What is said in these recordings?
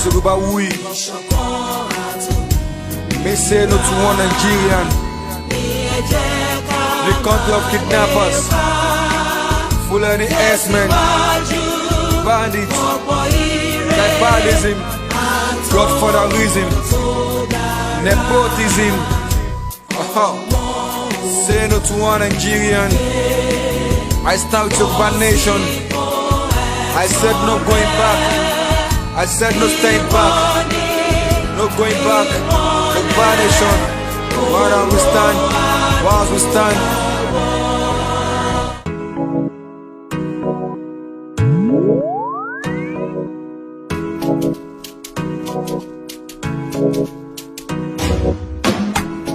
Yorubawuyi. Me say no to one Nigerian. The country of kidnappers, full of the S-men, bandits, tribalism, godfatherism, nepotism. Say no to one Nigerian. I stand with Yoruba nation. I said no going back. I said no staying back. No going back. Yoruba nation. Where we stand? Where we stand?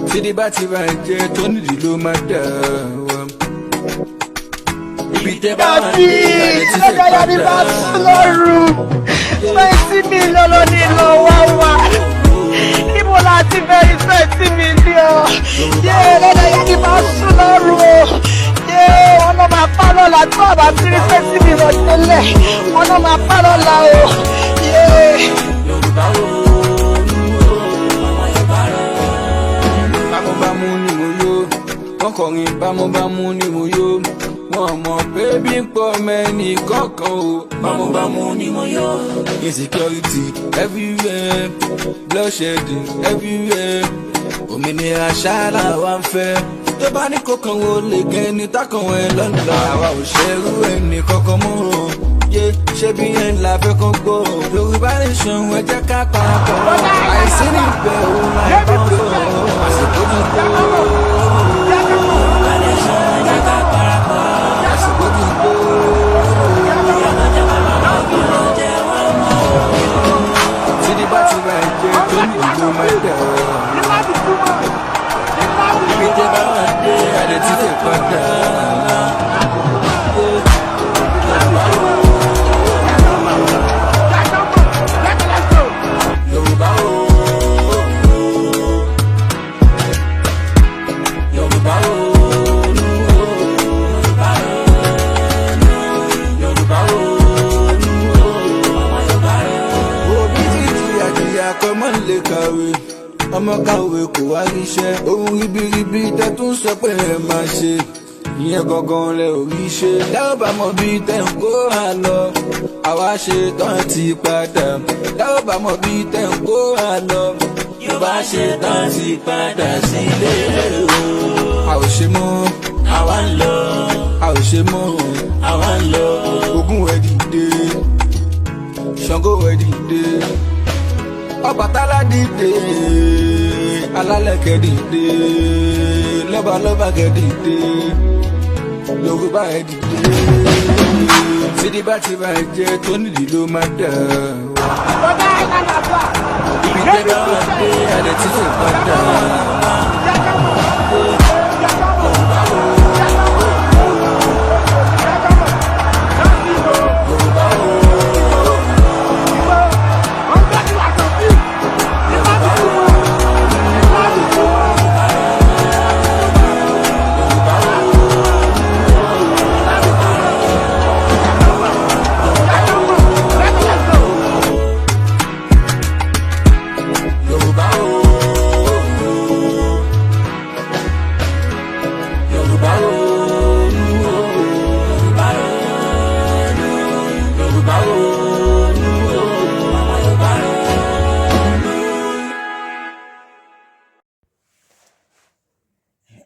See the batty right there, Tony the low matter. Beat the band, Bamu ni mo yo, wọ́n mọ̀ pé bí ń pọ̀ mẹ́ni kankan o. Bamu ni mo yo. Insecurity everywhere, bloodshedding everywhere. Òmìnira ṣáàlà wa ń fẹ́. Tó bá ní kankan wo lè gẹ́ ní tákan wọn lọ́nà. Àwa ò ṣerú ẹni kankan mọ́ o. Ṣé bí yẹn la fẹ́ kán gbọ́? Yorùbá nation ẹ jẹ́ ká parapọ̀. Àìsí níbẹ̀ òun láì bá wọn sọ̀rọ̀. Àsìkò ti tó. Ọmọ kàwé kò wá ríṣẹ́, ohun ribiribi tẹ́ tún sọ pé ẹ máa ṣe, ìyẹn gangan lẹ ò rí ṣe. Dáwọ́ bá mọ̀ bí tẹ́ ń kó hà lọ, àwa ṣe tán ti padà. Dáwọ́ bá mọ̀ bí tẹ́ ń kó hà lọ, Yorùbá ṣe tán ti padà sílé o. A ò ṣe mọ́, àwa ń lọ. A ò ṣe mọ́, àwa ń lọ. Ògún ẹ̀ dìde, Ṣàngó ẹ̀ dìde, Ọbàtálá dìde, Alálẹ̀kẹ̀ dìde, lọ́balọ́ba kẹ̀ dìde, Yorùbá ẹ̀ dìde. Sídìí bá ti bá jẹ́ tó nídìí ló máa dà. Ibi tẹ́ bá wà dé, adẹ̀ tí kò padà.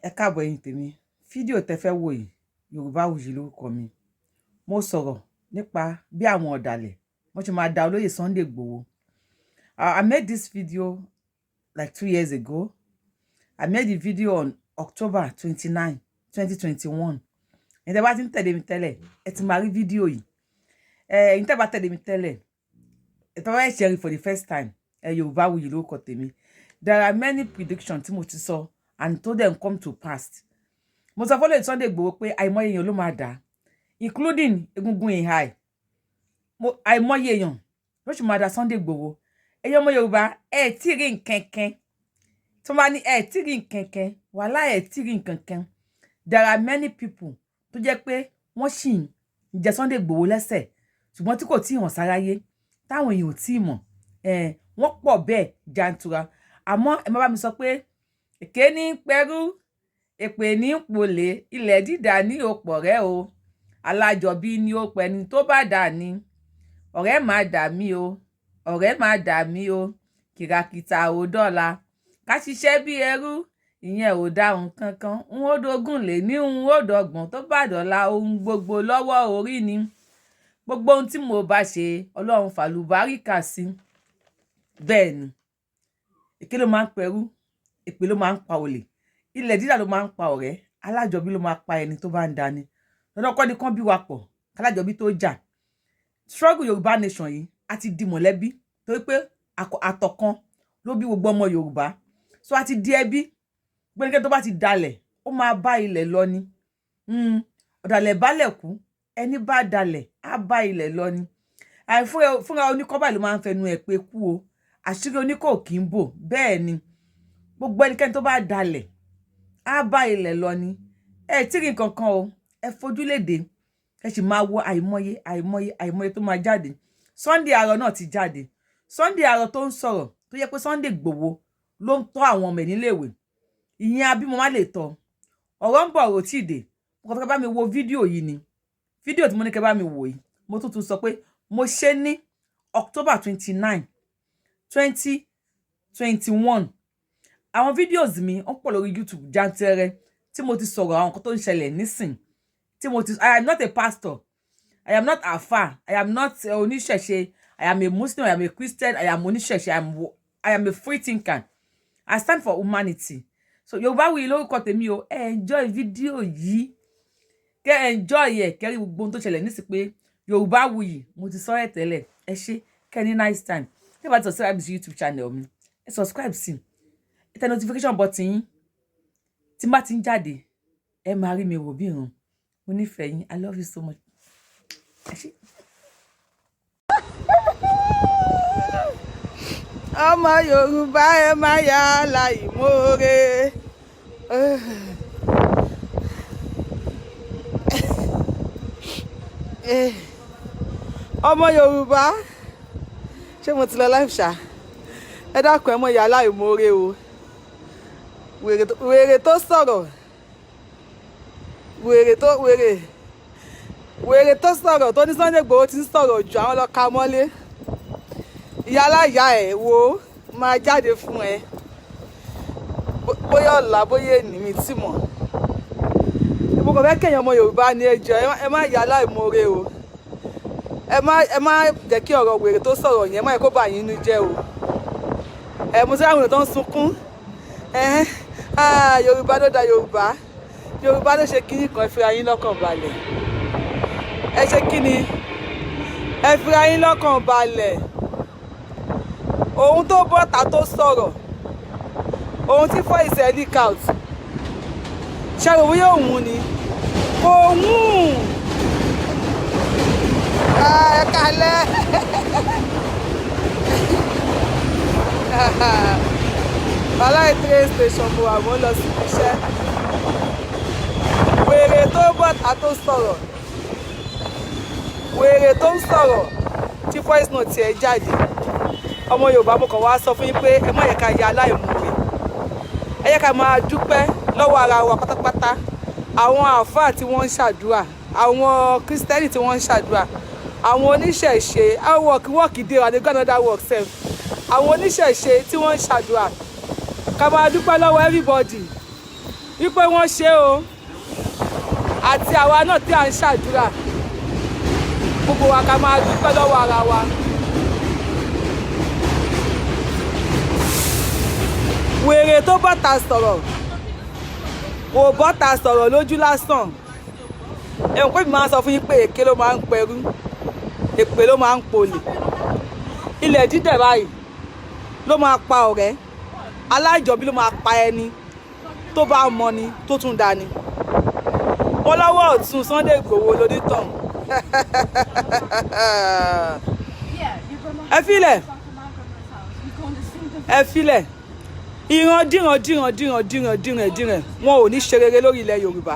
Ẹ káàbọ̀ ẹ̀yin tèmi, fídíò tẹ́ fẹ́ wò yìí Yorubawuyi lórúkọ mi. Mo sọ̀rọ̀ nípa bí àwọn ọ̀dàlẹ̀ wọ́n ṣe máa da olóyè Sunday Igboho. I made this video like 2 years ago. I made the video on October 29, 2021. Ẹ̀yin tẹ́ bá ti ń tẹ̀lé mi tẹ́lẹ̀, ẹ ti máa rí fídíò yìí. Ẹ̀yin tẹ́ bá tẹ̀lé mi tẹ́lẹ̀, ẹ tọ́ bá ṣe rí for the first time, Yorubawuyi lórúkọ tèmi. There are many predictions tí mo ti sọ and told them come to pass. Mo sọ fọ́lẹ̀ Sunday Igboho pé àìmọye èèyàn ló máa dà, including egungun ìhà. Àìmọye èèyàn ló sì máa dà Sunday Igboho. Ẹ̀yin ọmọ Yorùbá, ẹ tí rí nkankan. Tó máa ní ẹ tí rí nkankan, wàhálà ẹ tí rí nkankan. There are many people tó jẹ́ pé wọ́n sì ń jẹ Sunday Igboho lẹ́sẹ̀, ṣùgbọ́n tí kò tí hàn sáráyé, táwọn èèyàn ò tí mọ̀. wọ́n pọ̀ bẹ́ẹ̀ jantura àmọ́ ẹ má bá mi sọ pé èké ní pẹ̀rú èpè ní pòlè ilẹ̀ dídà ní òpọ̀ rẹ o alájọbí ní ó pẹni tó bá dà ní ọ̀rẹ́ má dà mí o ọ̀rẹ́ má dà mí o kìràkìtà ò dọ́là ká ṣiṣẹ́ bí ẹrú ìyẹn ò dáhùn kankan n ó dógún lé ní n ó dọ́gbọ̀n tó bá dọ̀la ohun gbogbo lọ́wọ́ orí ni gbogbo ohun tí mo bá ṣe ọlọ́run fàlùbáríkà sí bẹ́ẹ̀ ni èké ló máa ń pẹ̀rú èpè ló máa ń pa olè ilẹ̀ dídà ló máa ń pa ọ̀rẹ́ alájọbí ló máa pa ẹni tó bá ń dání lọ́dọ̀ kọ́ ni kán bí wa pọ̀ kálájọbí tó jà struggle Yorùbá nation yìí a ti di mọ̀lẹ́bí torí pé àtọ̀kan ló bí gbogbo ọmọ Yorùbá so a ti di ẹbí gbẹ́nikẹ́ tó bá ti dalẹ̀ ó máa bá ilẹ̀ lọ ni ọ̀dàlẹ̀ balẹ̀ kú ẹni bá dalẹ̀ á bá ilẹ̀ lọ ni fúnra oníkọ́bà ló máa ń fẹnu ẹ̀ pé kú o àṣírí oníkò kì í bò bẹ́ẹ̀ ni gbogbo ẹnikẹ́ni tó bá dalẹ̀ á bá ilẹ̀ lọ ni ẹ tí rí nǹkan kan o ẹ fojú léde ẹ sì máa wo àìmọye tó máa jáde Sunday Àrọ̀ náà ti jáde Sunday Àrọ̀ tó ń sọ̀rọ̀ tó yẹ pé Sunday Igboho ló ń tọ́ àwọn ọmọ ẹ̀ níléèwé ìyẹn abímọ má lè tọ́ ọ̀rọ̀ ń bọ̀ ọ̀rọ̀ tí ì dé mo kàn fẹ́ bá mi wo fídíò yìí ni fídíò tí mo ní kẹ́ bá mi wò yìí mo tún sọ pé mo ṣe ní October 29 2021 àwọn videos mi ó pọ̀ lórí YouTube jantere tí mo ti sọ̀rọ̀ àwọn nǹkan tó ń ṣẹlẹ̀ nísìn tí mo ti I am not a pastor I am not afa I am not oníṣẹ̀ṣe I am a Muslim I am a Christian I am oníṣẹ̀ṣe I am a free thinker I stand for humanity so Yorubawuyi lórúkọ tèmi o enjoy fídíò yìí kẹ́ enjoy ẹ̀ kẹ́rí gbogbo ohun tó ṣẹlẹ̀ nísìn pé Yorubawuyi mo ti sọ ẹ̀ tẹ́lẹ̀ ẹ ṣé kẹ́ ní nice time ẹ bá ti subscribe sí YouTube channel mi ẹ subscribe sí ẹ tẹ notification button yín tí má ti ń jáde ẹ máa rí mi wò bí ìran mo nífẹ̀ẹ́ yín I love you so much ẹ ṣé. ọmọ Yorùbá ẹ má yà láìmoore ọmọ Yorùbá ṣé mo ti lọ live ṣá ẹ dákun ẹ mọ ìyá láìmoore o wèrè tó sọ̀rọ̀ wèrè tó sọ̀rọ̀ tó ní Sunday Igboho ti ń sọ̀rọ̀ jù àwọn lọ ka mọ́lé ìyá aláya ẹ̀ wo máa jáde fún ẹ bóyá ọ̀la bóyá ènì mi tì mọ̀ mo kàn fẹ́ kéèyàn ọmọ Yorùbá ní ẹjọ́ ẹ má ìyá láìmoore o ẹ má jẹ́ kí ọ̀rọ̀ wèrè tó sọ̀rọ̀ yẹn má yẹ kó bà yín inú jẹ́ o mo sí àwọn èèyàn tó ń sunkún Yorùbá ló da Yorùbá ló ṣe kíní kan ẹ fira yín lọ́kàn balẹ̀ ẹ ṣe kíni ẹ fira yín lọ́kàn balẹ̀ ohun tó bọ́ta tó sọ̀rọ̀ ohun tí fọ́ ìṣẹ́ leak out ṣàrò bóyá òun ni kò hùn ẹ kalẹ̀ aláì train station mo wà mo lọ sí iṣẹ́ wèrè tó bọ́ta tó sọ̀rọ̀ wèrè tó ń sọ̀rọ̀ tí voice note ẹ̀ jáde ọmọ Yorùbá mo kàn wá sọ fún yín pé ẹ má yẹ ká ya aláìmoore ẹ yẹ ká máa dúpẹ́ lọ́wọ́ ara wa pátápátá àwọn àáfàá tí wọ́n ń ṣàdúrà àwọn Kristẹni tí wọ́n ń ṣàdúrà àwọn oníṣẹ̀ṣe work dey and they go another work sef àwọn oníṣẹ̀ṣe tí wọ́n ń ṣàdúrà ká máa dúpẹ́ lọ́wọ́ everybody wípé wọ́n ṣe o àti àwa náà tí à ń ṣàdúrà gbogbo wa ká máa dúpẹ́ lọ́wọ́ ara wa. wèrè tó bọ́ta sọ̀rọ̀ kò bọ́ta sọ̀rọ̀ lójú lásán ẹ̀wọ̀n pé mi máa ń sọ fún yín pé èké ló máa ń pẹ̀rú èpè ló máa ń polè ilẹ̀ dídẹ̀ báyìí ló máa pa ọ̀rẹ́ alájọbí ló máa pa ẹni tó bá mọ ni tó tún dání wọn lọ́wọ́ ọ̀tún Sunday Igboho lónítàn ẹ filẹ̀ ìran díran wọn ò ní ṣe rere lórí ilẹ̀ Yorùbá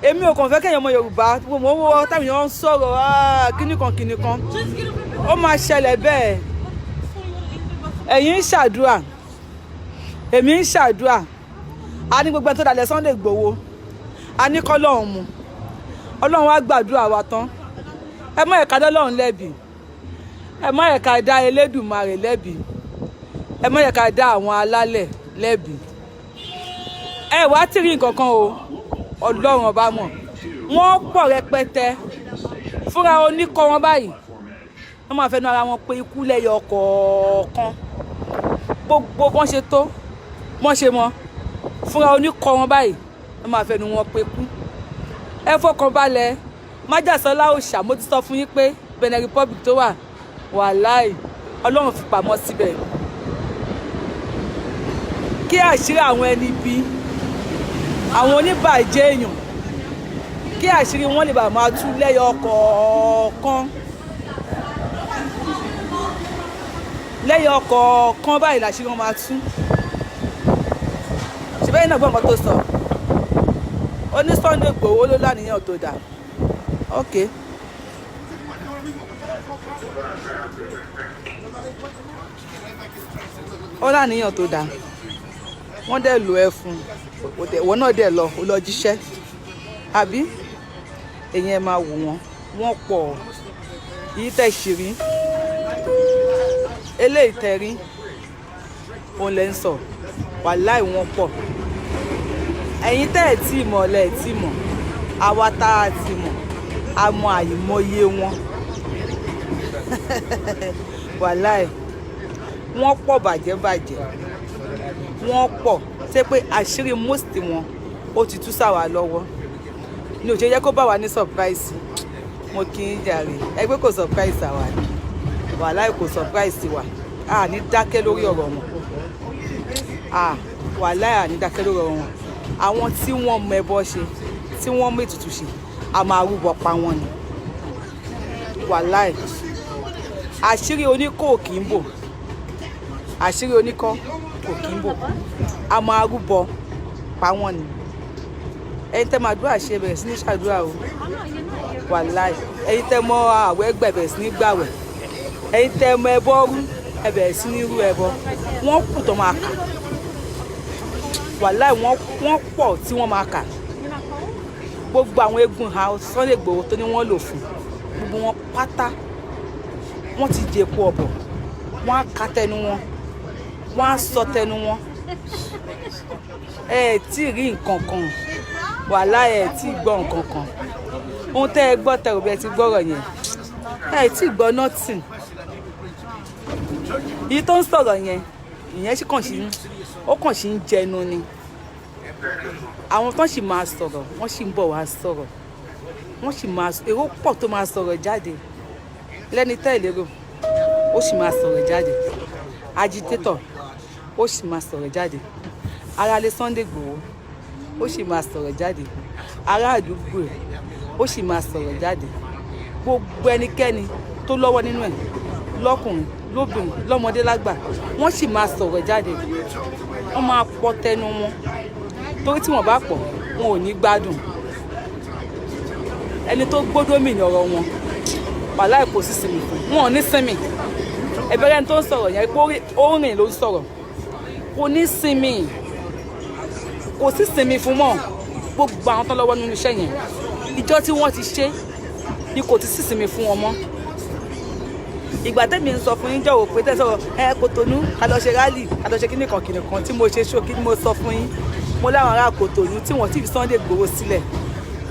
èmi ò kàn fẹ́ kẹ́yìn ọmọ Yorùbá mo wọ́ táwọn èèyàn ń sọ̀rọ̀ kíní kan ó máa ṣẹlẹ̀ bẹ́ẹ̀ ẹ̀yin ń ṣàdúrà èmi ń ṣàdúrà a ní gbogbo ẹni tó dalẹ̀ Sunday Igboho a ní kọ́lọ́run mu Ọlọ́run wá gbàdúrà wa tán ẹ má ẹ̀ka dọ́lọ́run lẹ́bi ẹ má ẹ̀ka dá Elédùmarè lẹ́bi ẹ má ẹ̀ka dá àwọn alálẹ̀ lẹ́bi ẹ wá tí rí nǹkan kan o Ọlọ́run ọba mọ̀ wọ́n pọ̀ rẹpẹtẹ fúnra oníkọ́ wọn báyìí wọ́n máa fẹnu ara wọn pé ikú lẹ́yọ kọ̀ọ̀kan gbogbo bọ́n ṣe tó bọ́n ṣe mọ́ fúnra oníkọ́ wọn báyìí wọ́n máa fẹnu wọn pé kú ẹ fọkàn balẹ̀ májàsọ́lá òòṣà mo ti sọ fún yín pé Benin Republic tó wà wàláì Ọlọ́run fi pamọ́ síbẹ̀ kí àṣírí àwọn ẹni bí àwọn oníbàjẹ́ èèyàn kí àṣírí wọn lè bà máa tú lẹ́yọ kọ̀ọ̀kan lẹ́yọ kọ̀ọ̀kan báyìí làṣírí wọn máa tú ṣùgbọ́n iná gbọ́n kan tó sọ ó ní Sunday Igboho ló láníyàn tó dáa ok ó láníyàn tó dáa wọ́n dẹ̀ lò ẹ́ fún wọ́n náà dẹ̀ lọ ó lọ jíṣẹ́ àbí èyàn ẹ máa wò wọ́n pọ̀ yìí tẹ̀ ṣìrí eléyìí tẹ̀ rí òun lẹ́ ń sọ wàláì wọ́n pọ̀ ẹ̀yin tẹ́ ẹ̀ tí mọ̀ lẹ́ ẹ̀ tí mọ̀ àwa tá a ti mọ̀ a mọ àìmọye wọn wàláì wọ́n pọ̀ bàjẹ́bàjẹ́ wọ́n pọ̀ ṣé pé àṣírí most wọn ó ti tú sáwà lọ́wọ́ ní òjò yẹ kó bá wa ní surprise mo kì í jàre ẹgbẹ́ kò surprise àwa ni wàláì kò surprise wa a ní dákẹ́ lórí ọ̀rọ̀ wọn wàláì a ní dákẹ́ lórí ọ̀rọ̀ wọn àwọn tí wọ́n mọ ẹbọ ṣe tí wọ́n mọ ètùtù ṣe a máa rúbọ pa wọn ni wàláì àṣírí oníkó kì í bò àṣírí oníkọ́ kò kì í bò a máa rúbọ pa wọn ni ẹ̀yin tẹ́ máa dúrà ṣe bẹ̀rẹ̀ sí ní ṣàdúrà o wàláì ẹ̀yin tẹ́ mọ àwẹ̀ gbẹ̀bẹ̀ sí ní gbàwẹ̀ ẹ̀yin tẹ́ mọ ẹbọ rú ẹbẹ̀ sí ní rú ẹbọ wọ́n kù tó máa kà wàláì wọ́n pọ̀ tí wọ́n máa kà gbogbo àwọn eégún ha Sunday Igboho tó ní wọ́n lò fún gbogbo wọn pátá wọ́n ti jẹ epo ọ̀bọ̀ wọ́n á ka tẹnu wọn wọ́n á sọ tẹnu wọn ẹ tí rí nǹkan kan wàhálà ẹ tí gbọ́ nǹkan kan ohun tẹ́ ẹ gbọ́ tẹ́ ò bẹ́ẹ̀ ti gbọ́rọ̀ yẹn ẹ tí gbọ́ nothing èyí tó ń sọ̀rọ̀ yẹn ìyẹn sì kàn sí ń jẹnu ni àwọn tó sì máa sọ̀rọ̀ wọ́n sì ń bọ̀ wá sọ̀rọ̀ wọ́n sì máa èrò pọ̀ tó máa sọ̀rọ̀ jáde lẹ́ni tẹ́ ìlérò ó sì máa sọ̀rọ̀ jáde agitator ó sì máa sọ̀rọ̀ jáde aráalé Sunday Igboho ó sì máa sọ̀rọ̀ jáde ará àdúgbò ẹ̀ ó sì máa sọ̀rọ̀ jáde gbogbo ẹnikẹ́ni tó lọ́wọ́ nínú ẹ̀ lọ́kùnrin lóbìnrin lọ́mọdé lágbà wọ́n sì máa sọ̀rọ̀ jáde wọ́n máa pọ̀ tẹnu wọn torí tí wọ́n bá pọ̀ wọn ò ní gbádùn ẹni tó gbódómì ní ọ̀rọ̀ wọn wàláì kò sí sinmi fún wọn ò ní sinmi ẹ̀bẹ̀rẹ̀ ẹni tó ń sọ̀rọ̀ yẹn pé ó rìn ló ń sọ̀rọ̀ kò ní sinmi kò sí sinmi fún mọ́ gbogbo àwọn tó lọ́wọ́ nínú iṣẹ́ yẹn ìjọ tí wọ́n ti ṣe ni kò ti sí sinmi fún wọn mọ́ ìgbà tẹ́mi ń sọ fún yín jọ̀wọ́ pé tẹ́sọ̀rọ̀ Kòtónú ká lọ ṣe rálì ká lọ ṣe kíní kan tí mo ṣe ṣó kí ni mo sọ fún yín mo láwọn ará Kòtónú tí wọ́n ti fi Sunday Igboho sílẹ̀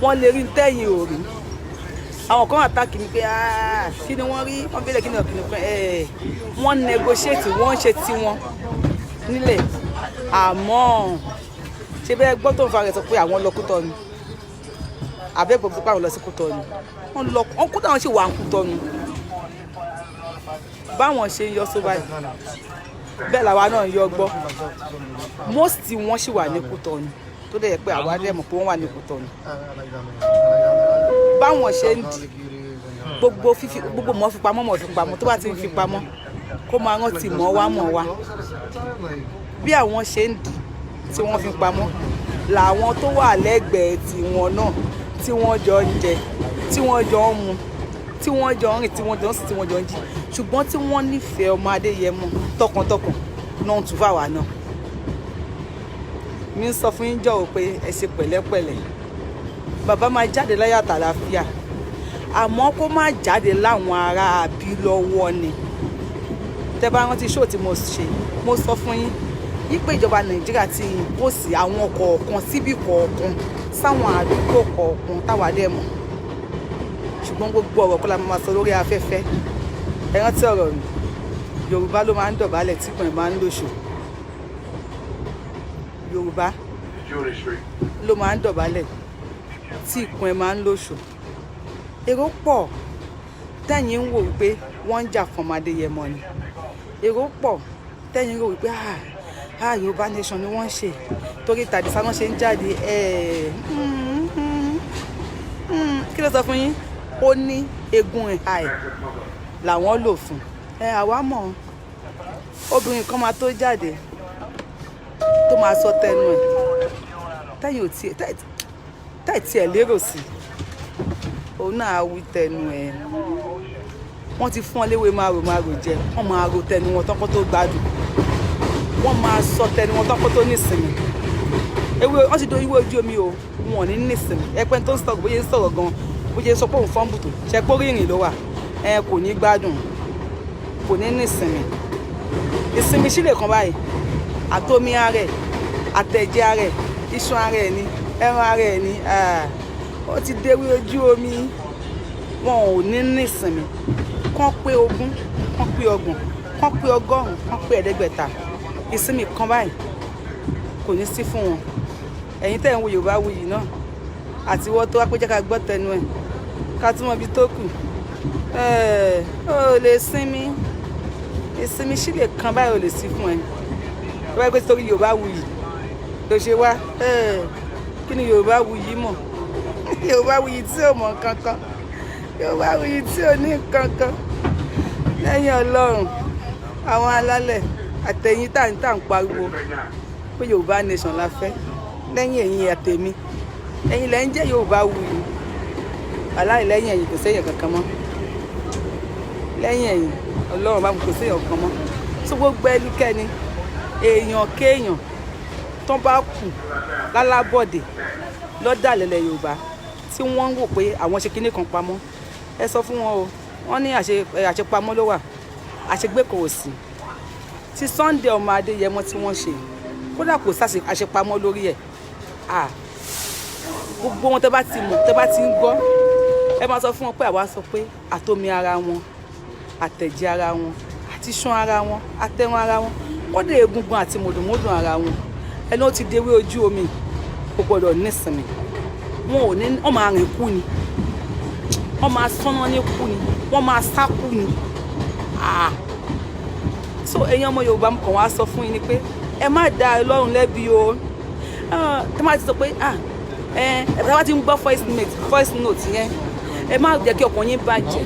wọ́n lè rí tẹ́yìn òòrì àwọn kan àtàkì mi pé kí ni wọ́n rí wọ́n bẹ̀rẹ̀ kí ni ọ̀kìnì pé wọ́n negotiate wọ́n ṣe tiwọn nílẹ̀ àmọ́ ṣe bẹ́ẹ̀ gbọ́ tó ń fa rẹ̀ sọ pé àwọn lọ Kútọ́nù àbẹ́gbọ̀ tó pàwọn lọ sí Kútọ́nù wọ́n kú táwọn ṣì wà ń Kútọ́nù báwọn ṣe ń yọ só báyìí bẹ́ẹ̀ làwa náà ń yọ gbọ́ most wọn ṣì wà ní Kútọ́nù tó dẹ̀ yẹ pé àwa dẹ̀ mọ̀ pé wọ́n wà ní Kútọ́nù báwọn ṣe ń di gbogbo mọ́ fi pamọ́ tó bá ti ń fi pamọ́ kó máa rántí mọ́ wá bí àwọn ṣe ń di tí wọ́n fi pamọ́ làwọn tó wà lẹ́gbẹ̀ẹ́ tiwọn náà tí wọ́n jọ ń jẹ tí wọ́n jọ ń mu tí wọ́n jọ ń rìn tí wọ́n jọ ń sìn tí wọ́n jọ ń jí ṣùgbọ́n tí wọ́n nífẹ̀ẹ́ ọmọ Adéyẹmọ tọkàntọkàn náà tún fà wá náà. mi ń sọ fún yín jọ̀wọ́ pé ẹ ṣe pẹ̀lẹ́pẹ̀lẹ́ bàbá máa jáde láyọ̀ àtàlàáfíà àmọ́ kó má jáde láwọn ará àbí lọ́wọ́ ni. tẹ́ bá rántí ṣó tí mo ṣe mo sọ fún yín wípé ìjọba Nàìjíríà ti impose àwọn kọ̀ọ̀kan síbí kọ̀ọ̀kan sáwọn àdúgbò kọ̀ọ̀kan táwa dẹ̀ mọ̀ ṣùgbọ́n gbogbo ọ̀rọ̀ kọ́ la máa sọ lórí afẹ́fẹ́. ẹ rántí ọ̀rọ̀ mi Yorùbá ló máa ń dọ̀bálẹ̀ tí kò máa ń lóṣù. Yorùbá ló máa ń dọ̀bálẹ̀ tí ìkùn ẹ̀ máa ń lóṣù. èrò pọ̀ tẹ́yìn ń wò wípé wọ́n ń jà fún ọmọ Adéyẹmọ ni. èrò pọ̀ tẹ́yìn ń wò wípé Yorùbá nation ni wọ́n ń ṣe torí tàdísá náà ṣe ń jáde. kí ló sọ fún yín? ó ní egun ẹ̀ha ẹ̀ làwọn lò fún. àwa mọ̀ obìnrin kan máa tó jáde tó máa sọ tẹnu ẹ̀ tẹ́yìn ò tiẹ̀ lérò sí òun náà wí tẹnu ẹ̀. wọ́n ti fún ọ léwé márò jẹ wọ́n máa ro tẹnu wọn tọ́kọ́ tó gbádùn wọ́n máa sọ tẹnu wọn tọ́kọ́ tó nísìnyí. wọ́n ti do ìwé ojú omi o wọn ò ní nísìnyí. ẹpẹ́ tó ń sọ̀rọ̀ bóyá ń sọ̀rọ̀ gan bóyá ń sọ pé òun fọ́n bùtò ṣe pé orí ìrìn ló wà kò ní gbádùn kò ní nísìnyí. ìsinmi sílẹ̀ kan báyìí àtomi ara ẹ̀ àtẹ̀jẹ̀ ara ẹ̀ iṣan ara ẹ̀ ni ẹran ara ẹ̀ ni ó ti déwé ojú omi. wọn ò ní nísìnyí kán pé 20 kán pé 30 kán pé 100 kán pé 500 ìsinmi kan báyìí kò ní sí fún wọn. ẹ̀yin tẹ́ ń wo Yorubawuyi náà àti wọ́n tó wá pé jẹ́ ká gbọ́ tẹnu ẹ̀ ká tún mọ ibi tó kù. ó lè sinmi ìsinmi sílẹ̀ kan báyìí ò lè sí fún ẹ. wọ́n pẹ́ torí Yorubawuyi ló ṣe wá. kí ni Yorubawuyi mọ̀? Yorubawuyi tí ò mọ̀ kankan Yorubawuyi tí ò ní kankan lẹ́yìn Ọlọ́run àwọn alálẹ̀ àtẹ̀yìn tá ń pariwo pé Yorùbá nation la fẹ́. lẹ́yìn ẹ̀yin àtẹ̀mí ẹ̀yin lẹ́ ń jẹ́ Yorubawuyi aláìlẹ́yìn ẹ̀yin kò sẹ́yìn kankan mọ́. lẹ́yìn ẹ̀yin Ọlọ́run bá kò sẹ́yìn kankan mọ́. tó gbogbo ẹnikẹ́ni èèyàn kéèyàn tó bá kù lálábọ̀dé lọ́dàlẹ̀lẹ̀ Yorùbá tí wọ́n ń wò pé àwọn ṣe kinní kan pamọ́ ẹ sọ fún wọn o. wọ́n ní àṣepamọ́ ló wà àṣegbé kò sí. ti Sunday ọmọ Adéyẹmọ tí wọ́n ṣe kódà kò sáṣe àṣepamọ́ lórí ẹ̀. gbogbo wọn tẹ́ bá ti mọ̀ tẹ́ bá ti ń gbọ́ ẹ máa sọ fún wọn pé àwa sọ pé àtomi ara wọn àtẹ̀jẹ̀ ara wọn àti iṣan ara wọn àtẹ̀wọ̀n ara wọn kódà egungun àti mòdùmódùn ara wọn ẹni ó ti déwé ojú omi kò gbọdọ̀ nísìnyí. wọ́n máa rìn kú ni wọ́n máa sánná ní kú ni wọ́n máa sá kú ni. so ẹ̀yin ọmọ Yorùbá kan wá sọ fún yín ni pé ẹ má dá Ọlọ́run lẹ́bi o. ẹ má ti sọ pé ẹ bá ti ń gbọ́ voice note yẹn ẹ má jẹ́ kí ọkàn yín bàjẹ́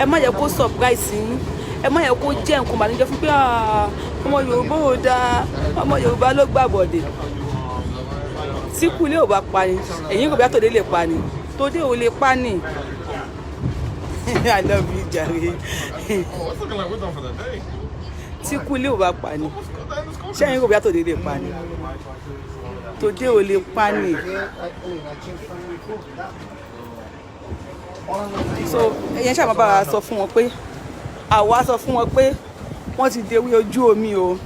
ẹ má yẹ kó surprise yín ẹ má yẹ kó jẹ́ nǹkan bànújẹ́ fún pé ọmọ Yorùbá ò dáa ọmọ Yorùbá ló gbàbọ̀dè. tí kú ilé ò bá pa ni ẹ̀yin kò bí àtòdé lè pa ni tòdé ò lè pa ni. I love you jare. tí kú ilé ò bá pa ni ṣé ẹ̀yin kò bí àtòdé lè pa ni tòdé ò lè pa ni. so ẹ̀yin ṣáà máa bá wa sọ fún wọn pé àwa sọ fún wọn pé wọ́n ti dewé ojú omi o.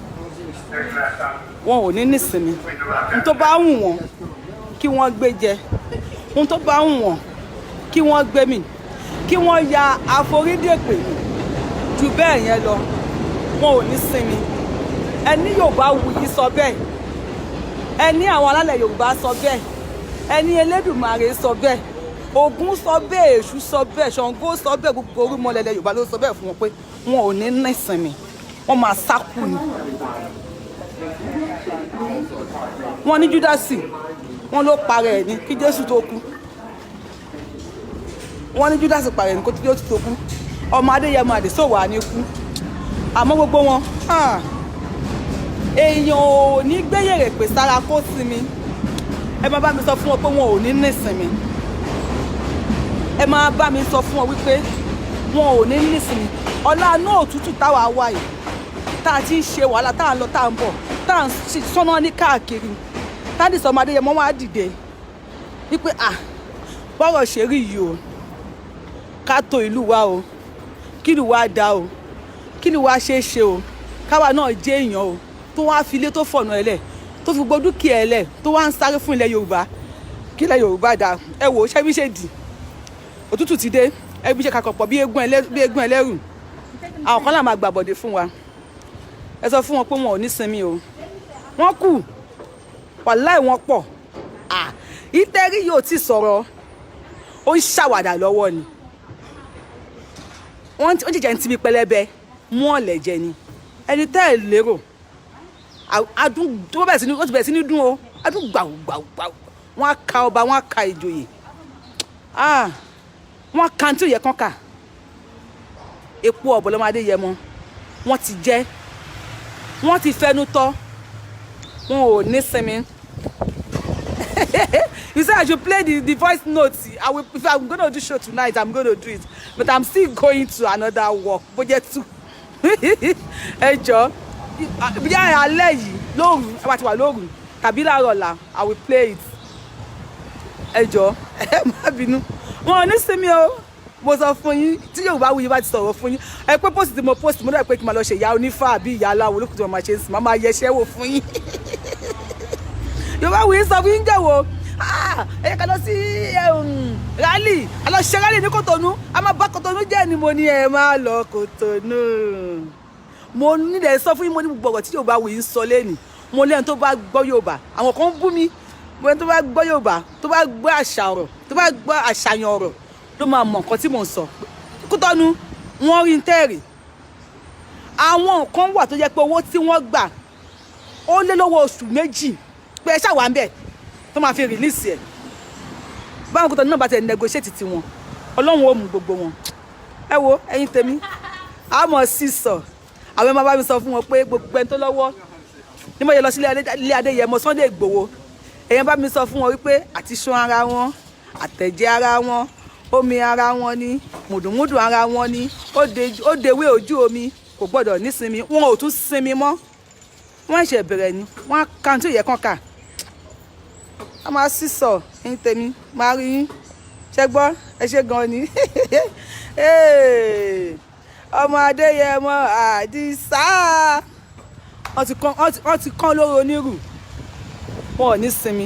wọn ò ní nísinmi n tó bá wù wọ́n kí wọ́n gbé jẹ n tó bá wù wọ́n kí wọ́n gbé mì kí wọ́n ya àforídèpè jù bẹ́ẹ̀ yẹn lọ. wọn ò ní sinmi. ẹni Yorubawuyi sọ bẹ́ẹ̀ ẹni àwọn alálẹ̀ Yorùbá sọ bẹ́ẹ̀ ẹni Elédùmarè sọ bẹ́ẹ̀ Ògún sọ bẹ́ẹ̀ Èṣù sọ bẹ́ẹ̀ Ṣàngó sọ bẹ́ẹ̀ gbogbo orúmọlẹ̀ Yorùbá ló sọ bẹ́ẹ̀ fún wọn pé wọn ò ní nísinmi wọ́n máa sá kú ni. wọ́n ní Júdásì wọ́n ló parẹ́ ẹ̀ ní kí Jésù tó kú. wọ́n ní Júdásì parẹ́ ẹ̀ ní kí Jésù tó kú. ọmọ Adéyẹmọ àdìsó wà ní kú. àmọ́ gbogbo wọn èèyàn ò ní gbéyèrè pè sára kó sinmi. ẹ máa bá mi sọ fún wọn pé wọn ò ní nísinmi. ẹ máa bá mi sọ fún wọn wípé wọn ò ní nísìnyí ọlá náà òtútù táwa wà yìí tá a ti ń ṣe wàhálà tá a ń lọ tá a ń bọ̀ tá a ń sọ́nà ní káàkiri táàdì sọmọ Adéyẹmọ wá dìde wípé bọ́rọ̀ ṣe rí yìí o ká tó ìlú wa o kí ìlú wa dá o kí ìlú wa ṣe é ṣe o káwa náà jẹ́ èèyàn o tó wá fi ilé tó fọ̀nà ẹlẹ̀ tó fi gbogbo dúkìá ẹlẹ̀ tó wá ń sáré fún ilẹ̀ Yorùbá kí ilẹ̀ Yorùbá dá ẹ wò ó ṣẹ́bí ṣe dì òtútù ti dé ẹbí ṣe kakọ̀pọ̀ bí eégún ẹlẹ́rù àwọn kan là máa gbàbọ̀dé fún wa ẹ sọ fún wọn pé wọn ò ní sinmi o wọ́n kù wàláì wọ́n pọ̀ ìtẹ́rí yóò ti sọ̀rọ̀ ó ń ṣàwàdà lọ́wọ́ ni wọ́n jẹjẹ ń tibi pẹlẹbẹ mú ọ̀lẹ̀ jẹ ni ẹni tẹ́ ẹ̀ lérò adún tó bẹ̀rẹ̀ sí ní dún o adún gbàùgbàùgbàù wọ́n á ka ọba wọ́n á ka ìjòyè wọ́n á ka tí ò yẹ kán kà epo ọ̀bọ̀lọ́mọ Adéyẹmọ wọ́n ti jẹ́ wọ́n ti fẹnu tọ́ wọn ò ní sinmi. You said I should play the voice notes. If I'm going to do show tonight, I'm going to do it. But I'm still going to another work. Budget too. Ẹ jọ̀ọ́, bí alẹ́ yìí lóru, àwa ti wà lóru, tàbí láàárọ̀ ọ̀la, I will play it. Ẹ jọ̀ọ́, ẹ má bínú. Wọn ò ní sinmi o. Mo sọ fún yín, tí Yorùbáwuyi bá ti sọ̀rọ̀ fún yín. Ẹ pé post tí mo post, mo dẹ̀ pé kí n máa lọ ṣe ìyá onífá àbí ìyá aláwo lókùtù ọmọ ṣe ń sìn. Màá máa yẹṣẹ́ wò fún yín. Yorùbáwuyi sọ fún yín jẹ́wọ́ ẹ ká lọ sí rally a lọ ṣe rally ní Kòtónú a máa bá Kòtónú jẹ́ ni mo ní ẹ máa lọ Kòtónú mo nílẹ̀ sọ fún yín mo ní gbọ̀gbọ̀ tí Yorùbáwuyi ń sọ lẹ́nìí mo lẹ́yìn tó bá gbọ́ Yorùbá àwọn kan ń bú mi mo lẹ́yìn tó bá gbọ́ Yorùbá tó bá gbọ́ àṣà ọ̀rọ̀ tó bá gbọ́ àṣàyàn ọ̀rọ̀ ló máa mọ̀ nǹkan tí mò ń sọ Kòtónú wọ́n rí ń tẹ́rì àwọn kan wà tó jẹ́ pé owó tí wọ́n gbà ó lé lọ́wọ́ oṣù méjì pé ẹ ṣàwà ń bẹ̀ tó máa fi release ẹ̀ báwọn Kòtónú náà bá ti negotiate ti wọn Ọlọ́run ó mú gbogbo wọn ẹ wo ẹ̀yin tèmi àmọ́ sísọ àwọn ẹ̀ma bá mi sọ fún wọn pé gbogbo ẹni tó lọ́wọ́ ní mo yẹ lọ sí ilé Adéyẹmọ Sunday Igboho èèyàn bá mi sọ fún wọn wípé àti ṣan ara wọn àtẹ̀jẹ́ ara wọn omi ara wọn ni mùdùmùdù ara wọn ni ó dewé ojú omi kò gbọ́dọ̀ nísinmi wọn ò tún sinmi mọ́ wọ́n ṣe bẹ̀rẹ̀ ni wọ́n kàn tí ò yẹ kàn kà a máa sísọ ẹ̀yin tèmi máa rí yín ṣe gbọ́ ẹ ṣe gan ni ọmọ Adéyẹmọ Àdìsá wọ́n ti kán lórí onírù wọn ò ní sinmi